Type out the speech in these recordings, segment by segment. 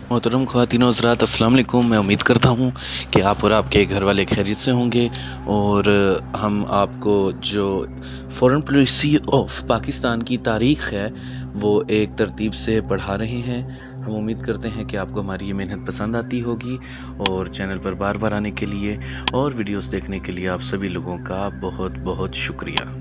मोहतरम ख़वातीन व हज़रात, अस्सलाम वालेकुम। मैं उम्मीद करता हूँ कि आप और आपके घर वाले खैरियत से होंगे और हम आपको जो फ़ॉरेन पॉलिसी ऑफ पाकिस्तान की तारीख़ है वो एक तरतीब से पढ़ा रहे हैं। हम उम्मीद करते हैं कि आपको हमारी ये मेहनत पसंद आती होगी और चैनल पर बार बार आने के लिए और वीडियोस देखने के लिए आप सभी लोगों का बहुत बहुत शुक्रिया।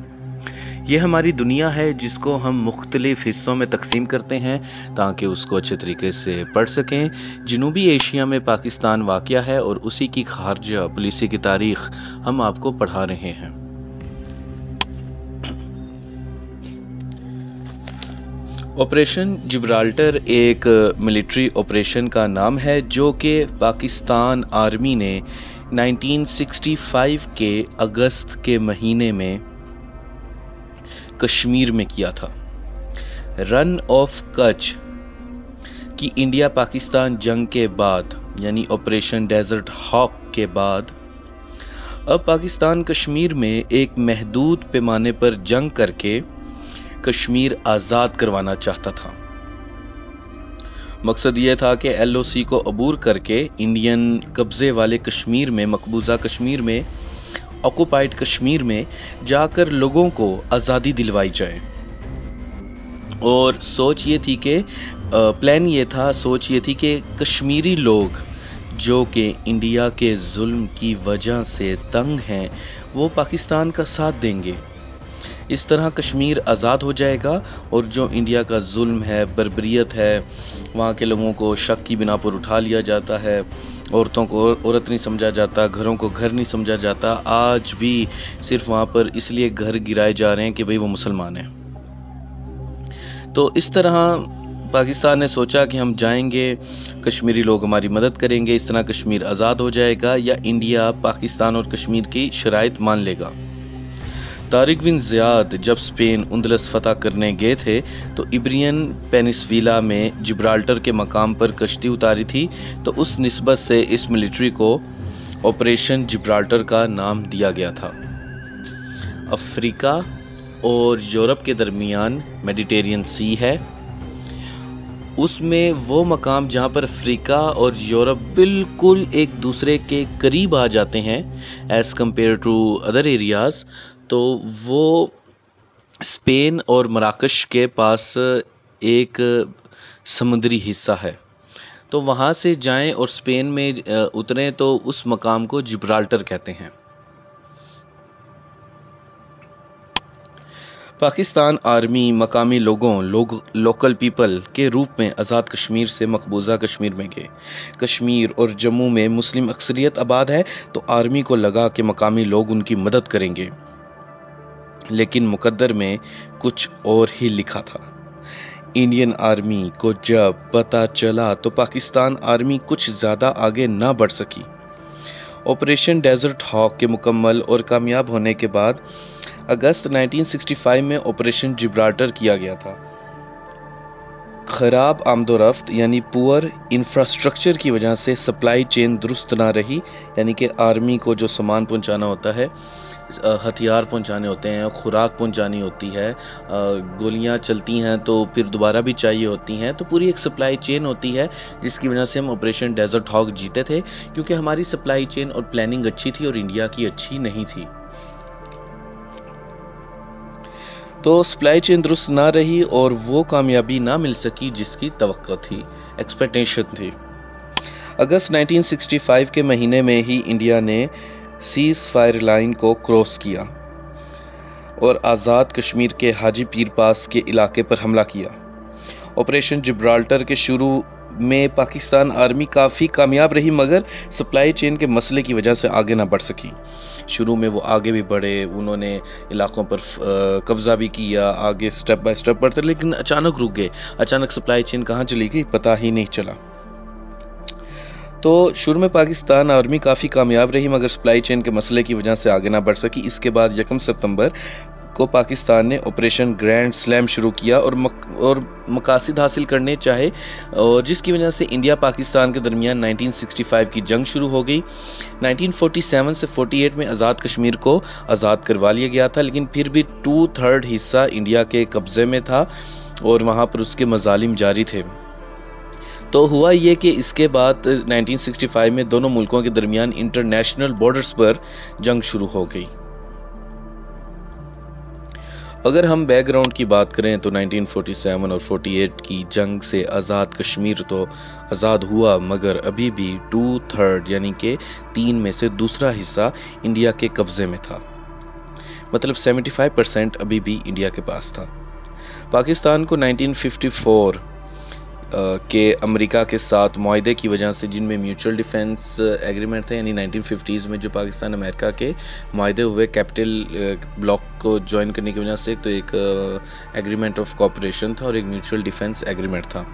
ये हमारी दुनिया है जिसको हम मुख्तलिफ़ हिस्सों में तकसीम करते हैं ताकि उसको अच्छे तरीके से पढ़ सकें। जनूबी एशिया में पाकिस्तान वाक़या है और उसी की खारजा पॉलिसी की तारीख़ हम आपको पढ़ा रहे हैं। ऑपरेशन जिब्राल्टर एक मिलिट्री ऑपरेशन का नाम है जो कि पाकिस्तान आर्मी ने 1965 के अगस्त के महीने में कश्मीर में किया था। रन ऑफ कच्छ की इंडिया पाकिस्तान जंग के बाद यानी ऑपरेशन डेजर्ट हॉक के बाद अब पाकिस्तान कश्मीर में एक महदूद पैमाने पर जंग करके कश्मीर आज़ाद करवाना चाहता था। मकसद ये था कि LOC को अबूर करके इंडियन कब्ज़े वाले कश्मीर में, मकबूजा कश्मीर में, ऑक्युपाइड कश्मीर में जाकर लोगों को आज़ादी दिलवाई जाए। और सोच ये थी कि सोच ये थी कि कश्मीरी लोग जो कि इंडिया के जुल्म की वजह से तंग हैं वो पाकिस्तान का साथ देंगे। इस तरह कश्मीर आज़ाद हो जाएगा और जो इंडिया का जुल्म है, बर्बरियत है, वहाँ के लोगों को शक की बिना पर उठा लिया जाता है, औरतों को औरत नहीं समझा जाता, घरों को घर नहीं समझा जाता, आज भी सिर्फ वहाँ पर इसलिए घर गिराए जा रहे हैं कि भाई वो मुसलमान हैं। तो इस तरह पाकिस्तान ने सोचा कि हम जाएंगे, कश्मीरी लोग हमारी मदद करेंगे, इस तरह कश्मीर आज़ाद हो जाएगा या इंडिया पाकिस्तान और कश्मीर की शराइत मान लेगा। तारिक बिन ज़ियाद जब स्पेन उंदलस फतह करने गए थे तो इब्रियन पेनिसविला में जिब्राल्टर के मकाम पर कश्ती उतारी थी, तो उस निस्बत से इस मिलिट्री को ऑपरेशन जिब्राल्टर का नाम दिया गया था। अफ्रीका और यूरोप के दरमियान मेडिटेरियन सी है, उसमें वो मकाम जहाँ पर अफ्रीका और यूरोप बिल्कुल एक दूसरे के करीब आ जाते हैं as compare to other areas, तो वो स्पेन और मराकश के पास एक समुद्री हिस्सा है। तो वहाँ से जाएं और स्पेन में उतरें तो उस मकाम को जिब्राल्टर कहते हैं। पाकिस्तान आर्मी मकामी लोकल पीपल के रूप में आज़ाद कश्मीर से मकबूजा कश्मीर में गए। कश्मीर और जम्मू में मुस्लिम अक्सरियत आबाद है तो आर्मी को लगा कि मकामी लोग उनकी मदद करेंगे, लेकिन मुकद्दर में कुछ और ही लिखा था। इंडियन आर्मी को जब पता चला तो पाकिस्तान आर्मी कुछ ज़्यादा आगे ना बढ़ सकी। ऑपरेशन डेजर्ट हॉक के मुकम्मल और कामयाब होने के बाद अगस्त 1965 में ऑपरेशन जिब्राल्टर किया गया था। ख़राब आमदोरफ्त यानी पुअर इंफ्रास्ट्रक्चर की वजह से सप्लाई चेन दुरुस्त ना रही, यानी कि आर्मी को जो सामान पहुंचाना होता है, हथियार पहुंचाने होते हैं, खुराक पहुंचानी होती है, गोलियां चलती हैं तो फिर दोबारा भी चाहिए होती हैं, तो पूरी एक सप्लाई चेन होती है जिसकी वजह से हम ऑपरेशन डेजर्ट हॉक जीते थे, क्योंकि हमारी सप्लाई चेन और प्लानिंग अच्छी थी और इंडिया की अच्छी नहीं थी। तो सप्लाई चेन दुरुस्त ना रही और वो कामयाबी ना मिल सकी जिसकी तवक्को थी, एक्सपेक्टेशन थी। अगस्त 1965 के महीने में ही इंडिया ने सीज़ फायर लाइन को क्रॉस किया और आज़ाद कश्मीर के हाजी पीर पास के इलाके पर हमला किया। ऑपरेशन जिब्राल्टर के शुरू में पाकिस्तान आर्मी काफ़ी कामयाब रही, मगर सप्लाई चेन के मसले की वजह से आगे ना बढ़ सकी। शुरू में वो आगे भी बढ़े, उन्होंने इलाकों पर कब्ज़ा भी किया, आगे स्टेप बाय स्टेप बढ़ते, लेकिन अचानक रुक गए। अचानक सप्लाई चेन कहाँ चली गई पता ही नहीं चला। तो शुरू में पाकिस्तान आर्मी काफ़ी कामयाब रही, मगर सप्लाई चेन के मसले की वजह से आगे ना बढ़ सकी। इसके बाद 1 सितंबर को पाकिस्तान ने ऑपरेशन ग्रैंड स्लैम शुरू किया और मकासद हासिल करने चाहे, और जिसकी वजह से इंडिया पाकिस्तान के दरमियान 1965 की जंग शुरू हो गई। 1947 से 48 में आज़ाद कश्मीर को आज़ाद करवा लिया गया था, लेकिन फिर भी 2/3 हिस्सा इंडिया के कब्ज़े में था और वहाँ पर उसके मज़ालिम जारी थे। तो हुआ ये कि इसके बाद 1965 में दोनों मुल्कों के दरमियान इंटरनेशनल बॉर्डर्स पर जंग शुरू हो गई। अगर हम बैकग्राउंड की बात करें तो 1947 और 48 की जंग से आज़ाद कश्मीर तो आज़ाद हुआ, मगर अभी भी 2/3 यानी कि 3 में से दूसरा हिस्सा इंडिया के कब्ज़े में था। मतलब 75% अभी भी इंडिया के पास था। पाकिस्तान को 1954 के अमेरिका के साथ मुआहदे की वजह से, जिनमें म्यूचुअल डिफेंस एग्रीमेंट थे, यानी 1950s में जो पाकिस्तान अमेरिका के मुआहदे हुए कैपिटल ब्लॉक को ज्वाइन करने की वजह से, तो एक एग्रीमेंट ऑफ कोऑपरेशन था और एक म्यूचुअल डिफेंस एग्रीमेंट था।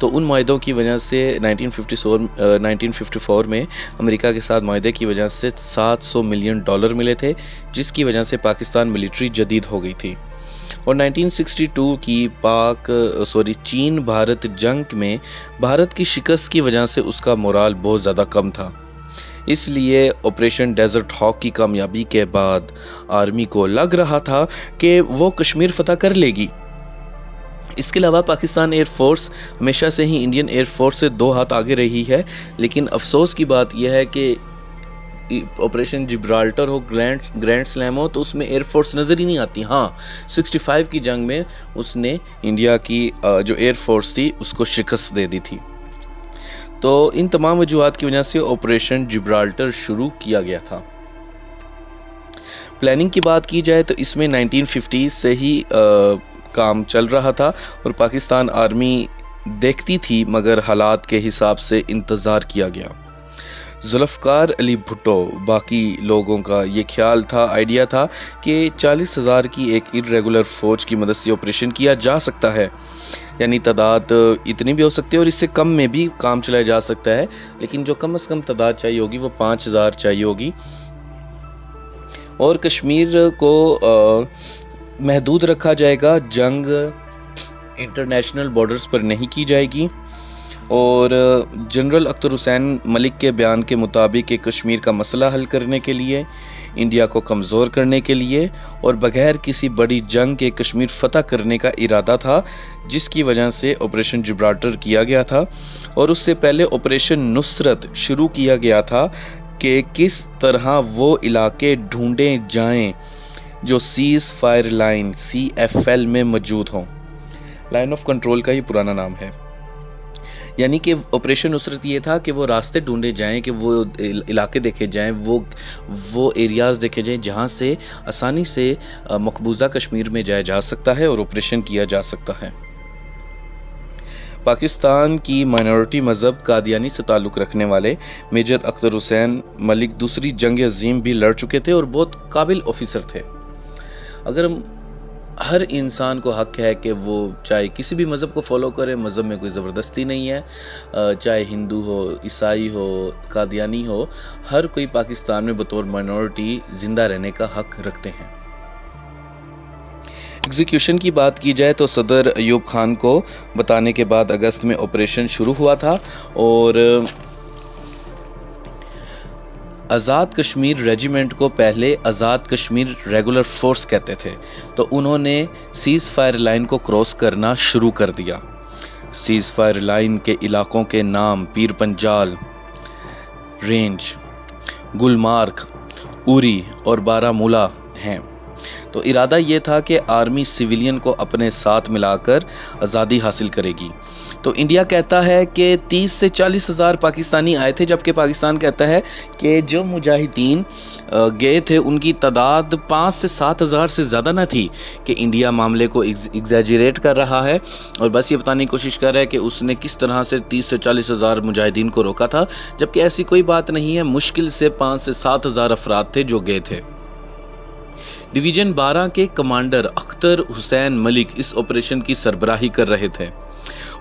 तो उन मुआहदों की वजह से 1954 में अमेरिका के साथ मुआहदे की वजह से $700 मिलियन मिले थे, जिसकी वजह से पाकिस्तान मिलिट्री जदीद हो गई थी। और 1962 की चीन भारत जंग में भारत की शिकस्त की वजह से उसका मोराल बहुत ज़्यादा कम था। इसलिए ऑपरेशन डेजर्ट हॉक की कामयाबी के बाद आर्मी को लग रहा था कि वो कश्मीर फतह कर लेगी। इसके अलावा पाकिस्तान एयरफोर्स हमेशा से ही इंडियन एयरफोर्स से 2 हाथ आगे रही है, लेकिन अफसोस की बात यह है कि ऑपरेशन जिब्राल्टर हो, ग्रैंड स्लैम हो, तो उसमें एयरफोर्स नज़र ही नहीं आती। हाँ, 65 की जंग में उसने इंडिया की जो एयरफोर्स थी उसको शिकस्त दे दी थी। तो इन तमाम वजूहात की वजह से ऑपरेशन जिब्राल्टर शुरू किया गया था। प्लानिंग की बात की जाए तो इसमें 1950 से ही काम चल रहा था और पाकिस्तान आर्मी देखती थी, मगर हालात के हिसाब से इंतज़ार किया गया। जुल्फ़कार अली भुट्टो बाकी लोगों का ये ख्याल था, आइडिया था कि 40,000 की एक इर्रेगुलर फ़ौज की मदद से ऑपरेशन किया जा सकता है, यानी तादाद इतनी भी हो सकती है और इससे कम में भी काम चलाया जा सकता है, लेकिन जो कम से कम तादाद चाहिए होगी वो 5,000 चाहिए होगी। और कश्मीर को महदूद रखा जाएगा, जंग इंटरनेशनल बॉर्डर्स पर नहीं की जाएगी। और जनरल अख्तर हुसैन मलिक के बयान के मुताबिक कश्मीर का मसला हल करने के लिए, इंडिया को कमज़ोर करने के लिए और बगैर किसी बड़ी जंग के कश्मीर फतह करने का इरादा था, जिसकी वजह से ऑपरेशन जिब्राल्टर किया गया था। और उससे पहले ऑपरेशन नुसरत शुरू किया गया था कि किस तरह वो इलाके ढूंढे जाएं जो सीज़ फायर लाइन CFL में मौजूद हों। लाइन ऑफ कंट्रोल का ही पुराना नाम है। यानी कि ऑपरेशन नुसरत ये था कि वो रास्ते ढूंढे जाएं, कि वो इलाके देखे जाएं, वो एरियाज़ देखे जाएं जहां से आसानी से मकबूजा कश्मीर में जाया जा सकता है और ऑपरेशन किया जा सकता है। पाकिस्तान की माइनॉरिटी मज़हब कादियानी से ताल्लुक़ रखने वाले मेजर अख्तर हुसैन मलिक दूसरी जंग अज़ीम भी लड़ चुके थे और बहुत काबिल ऑफिसर थे। अगर हर इंसान को हक है कि वो चाहे किसी भी मज़हब को फॉलो करे, मज़हब में कोई ज़बरदस्ती नहीं है, चाहे हिंदू हो, ईसाई हो, कादियानी हो, हर कोई पाकिस्तान में बतौर माइनॉरिटी ज़िंदा रहने का हक रखते हैं। एग्जीक्यूशन की बात की जाए तो सदर अयूब खान को बताने के बाद अगस्त में ऑपरेशन शुरू हुआ था और आज़ाद कश्मीर रेजिमेंट को पहले आज़ाद कश्मीर रेगुलर फोर्स कहते थे। तो उन्होंने सीज़ फायर लाइन को क्रॉस करना शुरू कर दिया। सीज़ फायर लाइन के इलाकों के नाम पीर पंजाल रेंज, गुलमार्ग, उरी और बारामूला हैं। तो इरादा ये था कि आर्मी सिविलियन को अपने साथ मिलाकर आज़ादी हासिल करेगी। तो इंडिया कहता है कि 30 से 40 हज़ार पाकिस्तानी आए थे, जबकि पाकिस्तान कहता है कि जो मुजाहिदीन गए थे उनकी तादाद 5 से 7 हज़ार से ज़्यादा ना थी, कि इंडिया मामले को एग्जैजरेट कर रहा है और बस ये बताने की कोशिश कर रहा है कि उसने किस तरह से 30 से 40 हज़ार मुजाहिदीन को रोका था, जबकि ऐसी कोई बात नहीं है। मुश्किल से 5 से 7 हज़ार अफराद थे जो गए थे। डिवीज़न 12 के कमांडर अख्तर हुसैन मलिक इस ऑपरेशन की सरबराही कर रहे थे।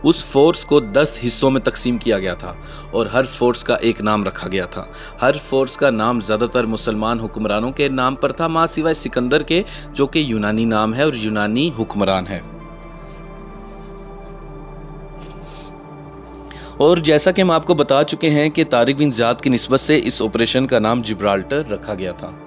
उस फोर्स को 10 हिस्सों में तकसीम किया गया था और हर फोर्स का एक नाम रखा गया था। हर फोर्स का नाम ज़्यादातर मुसलमान हुक्मरानों के नाम पर था, मां सिवाय सिकंदर के, जो कि यूनानी नाम है और यूनानी हुक्मरान है। और जैसा कि हम आपको बता चुके हैं कि तारिक बिन ज़ियाद की निस्बत से इस ऑपरेशन का नाम जिब्राल्टर रखा गया था।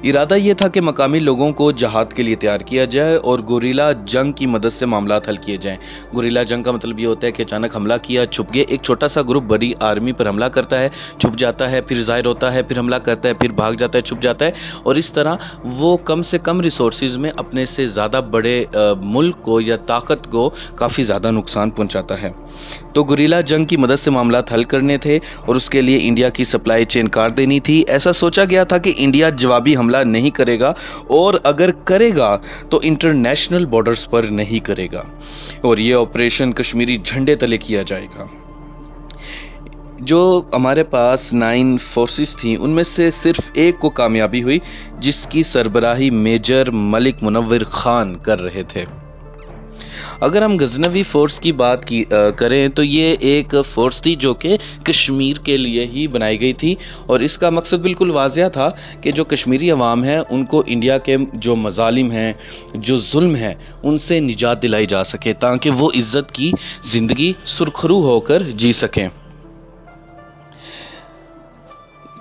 इरादा ये था कि मकामी लोगों को जहाद के लिए तैयार किया जाए और गुरिल्ला जंग की मदद से मामलात हल किए जाएं। गुरिल्ला जंग का मतलब ये होता है कि अचानक हमला किया, छुप गए। एक छोटा सा ग्रुप बड़ी आर्मी पर हमला करता है, छुप जाता है, फिर ज़ाहिर होता है, फिर हमला करता है, फिर भाग जाता है, छुप जाता है, और इस तरह वो कम से कम रिसोर्सेज में अपने से ज़्यादा बड़े मुल्क को या ताकत को काफ़ी ज़्यादा नुकसान पहुँचाता है। तो गुरिल्ला जंग की मदद से मामलात हल करने थे और उसके लिए इंडिया की सप्लाई चेन काट देनी थी। ऐसा सोचा गया था कि इंडिया जवाबी हमला नहीं करेगा, और अगर करेगा तो इंटरनेशनल बॉर्डर्स पर नहीं करेगा, और ये ऑपरेशन कश्मीरी झंडे तले किया जाएगा। जो हमारे पास 9 फोर्सेस थी उनमें से सिर्फ एक को कामयाबी हुई, जिसकी सरबराही मेजर मलिक मुनव्वर खान कर रहे थे। अगर हम गजनवी फ़ोर्स की बात करें तो ये एक फ़ोर्स थी जो कि कश्मीर के लिए ही बनाई गई थी, और इसका मकसद बिल्कुल वाज़िया था कि जो कश्मीरी अवाम है उनको इंडिया के जो मज़ालिम हैं, जो जुल्म है, उनसे निजात दिलाई जा सके, ताकि वो इज़्ज़त की ज़िंदगी सुरखरू होकर जी सकें।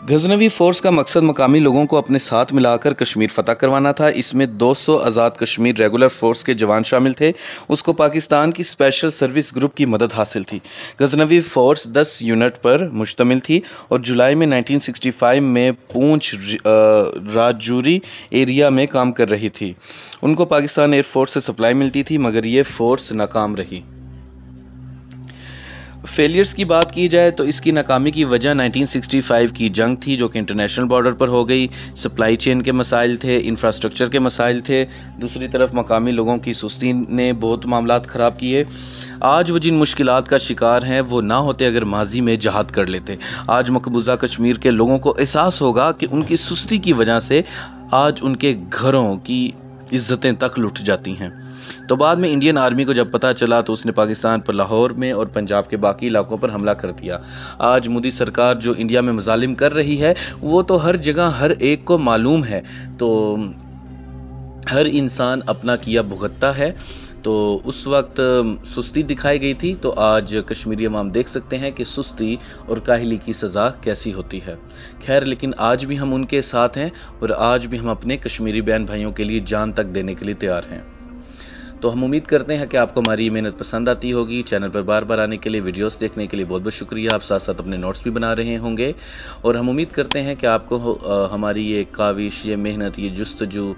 गजनवी फ़ोर्स का मकसद मकामी लोगों को अपने साथ मिलाकर कश्मीर फ़तह करवाना था। इसमें 200 आज़ाद कश्मीर रेगुलर फ़ोर्स के जवान शामिल थे। उसको पाकिस्तान की स्पेशल सर्विस ग्रुप की मदद हासिल थी। गजनवी फ़ोर्स 10 यूनिट पर मुश्तमिल थी और जुलाई में 1965 में पूंछ राजौरी एरिया में काम कर रही थी। उनको पाकिस्तान एयरफोर्स से सप्लाई मिलती थी, मगर ये फ़ोर्स नाकाम रही। फेलियर्स की बात की जाए तो इसकी नाकामी की वजह 1965 की जंग थी, जो कि इंटरनेशनल बॉर्डर पर हो गई। सप्लाई चेन के मसाइल थे, इंफ्रास्ट्रक्चर के मसाइल थे। दूसरी तरफ मकामी लोगों की सुस्ती ने बहुत मामलात ख़राब किए। आज वो जिन मुश्किलात का शिकार हैं वो ना होते अगर माजी में जहाद कर लेते। आज मकबूजा कश्मीर के लोगों को एहसास होगा कि उनकी सुस्ती की वजह से आज उनके घरों की इज़्ज़तें तक लुट जाती हैं। तो बाद में इंडियन आर्मी को जब पता चला तो उसने पाकिस्तान पर लाहौर में और पंजाब के बाकी इलाकों पर हमला कर दिया। आज मोदी सरकार जो इंडिया में मजालिम कर रही है वो तो हर जगह हर एक को मालूम है, तो हर इंसान अपना किया भुगतता है। तो उस वक्त सुस्ती दिखाई गई थी, तो आज कश्मीरी अवाम देख सकते हैं कि सुस्ती और काहली की सज़ा कैसी होती है। खैर, लेकिन आज भी हम उनके साथ हैं और आज भी हम अपने कश्मीरी बहन भाइयों के लिए जान तक देने के लिए तैयार हैं। तो हम उम्मीद करते हैं कि आपको हमारी ये मेहनत पसंद आती होगी। चैनल पर बार बार आने के लिए, वीडियोस देखने के लिए बहुत बहुत शुक्रिया। आप साथ साथ अपने नोट्स भी बना रहे होंगे, और हम उम्मीद करते हैं कि आपको हमारी ये काविश, ये मेहनत, ये जुस्तजू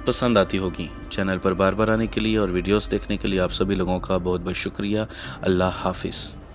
पसंद आती होगी। चैनल पर बार बार आने के लिए और वीडियोस देखने के लिए आप सभी लोगों का बहुत बहुत शुक्रिया। अल्लाह हाफिज़।